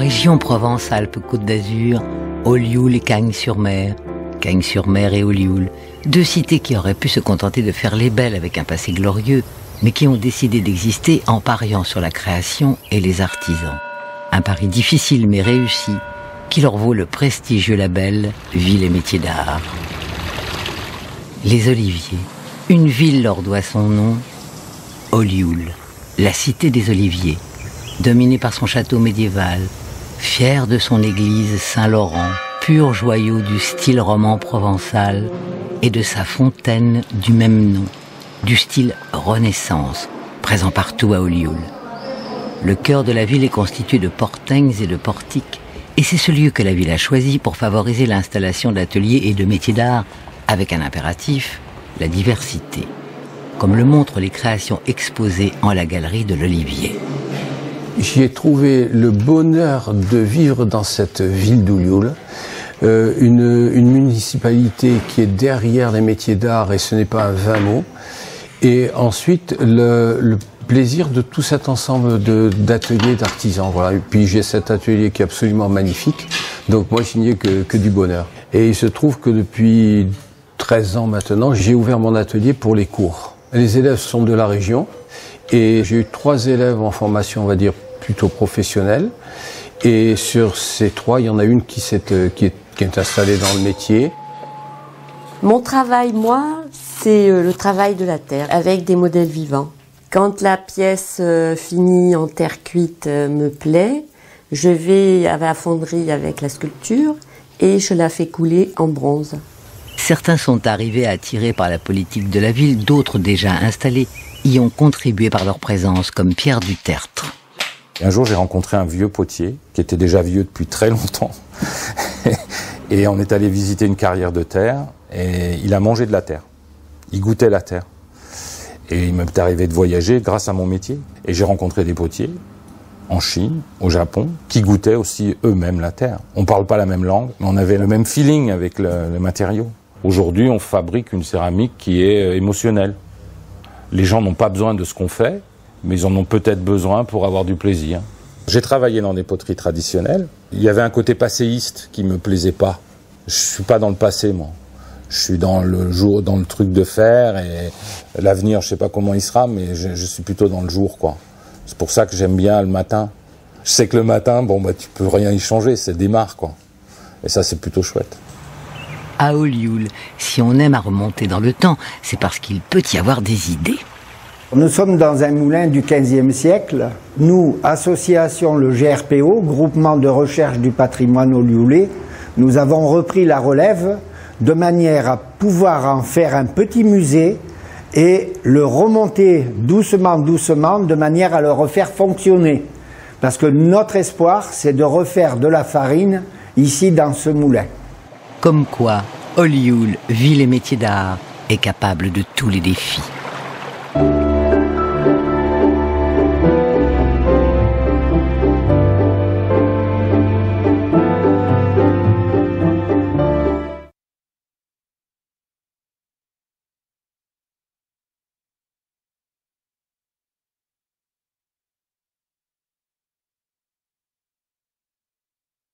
région Provence-Alpes-Côte d'Azur, Olioul et Cagnes-sur-Mer. Cagnes-sur-Mer et Olioul, deux cités qui auraient pu se contenter de faire les belles avec un passé glorieux, mais qui ont décidé d'exister en pariant sur la création et les artisans. Un pari difficile mais réussi, qui leur vaut le prestigieux label Ville et Métiers d'Art. Les Oliviers, une ville leur doit son nom, Olioul, la cité des Oliviers, dominée par son château médiéval, fière de son église Saint-Laurent, pur joyau du style roman provençal, et de sa fontaine du même nom, du style Renaissance, présent partout à Olioul. Le cœur de la ville est constitué de portingues et de portiques, et c'est ce lieu que la ville a choisi pour favoriser l'installation d'ateliers et de métiers d'art, avec un impératif, la diversité, comme le montrent les créations exposées en la galerie de l'Olivier. J'y ai trouvé le bonheur de vivre dans cette ville d'Olioul, une municipalité qui est derrière les métiers d'art et ce n'est pas un vain mot. Et ensuite, le plaisir de tout cet ensemble d'ateliers d'artisans. Voilà. Et puis j'ai cet atelier qui est absolument magnifique, donc moi je n'y ai que du bonheur. Et il se trouve que depuis 13 ans maintenant, j'ai ouvert mon atelier pour les cours. Les élèves sont de la région et j'ai eu 3 élèves en formation, on va dire, plutôt professionnelle. Et sur ces 3, il y en a une qui est installée dans le métier. Mon travail, moi, c'est le travail de la terre, avec des modèles vivants. Quand la pièce finie en terre cuite me plaît, je vais à la fonderie avec la sculpture et je la fais couler en bronze. Certains sont arrivés attirés par la politique de la ville, d'autres déjà installés y ont contribué par leur présence, comme Pierre Dutertre. Un jour, j'ai rencontré un vieux potier, qui était déjà vieux depuis très longtemps. Et on est allé visiter une carrière de terre, et il a mangé de la terre. Il goûtait la terre. Et il m'est arrivé de voyager grâce à mon métier. Et j'ai rencontré des potiers, en Chine, au Japon, qui goûtaient aussi eux-mêmes la terre. On ne parle pas la même langue, mais on avait le même feeling avec le matériau. Aujourd'hui, on fabrique une céramique qui est émotionnelle. Les gens n'ont pas besoin de ce qu'on fait, mais ils en ont peut-être besoin pour avoir du plaisir. J'ai travaillé dans des poteries traditionnelles. Il y avait un côté passéiste qui me plaisait pas. Je suis pas dans le passé, moi. Je suis dans le jour, dans le truc de faire, et l'avenir, je sais pas comment il sera, mais je suis plutôt dans le jour, quoi. C'est pour ça que j'aime bien le matin. Je sais que le matin, bon, bah, tu peux rien y changer, c'est démarre, quoi. Et ça, c'est plutôt chouette. À Olioul, si on aime à remonter dans le temps, c'est parce qu'il peut y avoir des idées. Nous sommes dans un moulin du XVe siècle. Nous, association le GRPO, Groupement de recherche du patrimoine olioulais, nous avons repris la relève de manière à pouvoir en faire un petit musée et le remonter doucement, doucement, de manière à le refaire fonctionner. Parce que notre espoir, c'est de refaire de la farine ici dans ce moulin. Comme quoi, Olioul, ville et métiers d'art, est capable de tous les défis.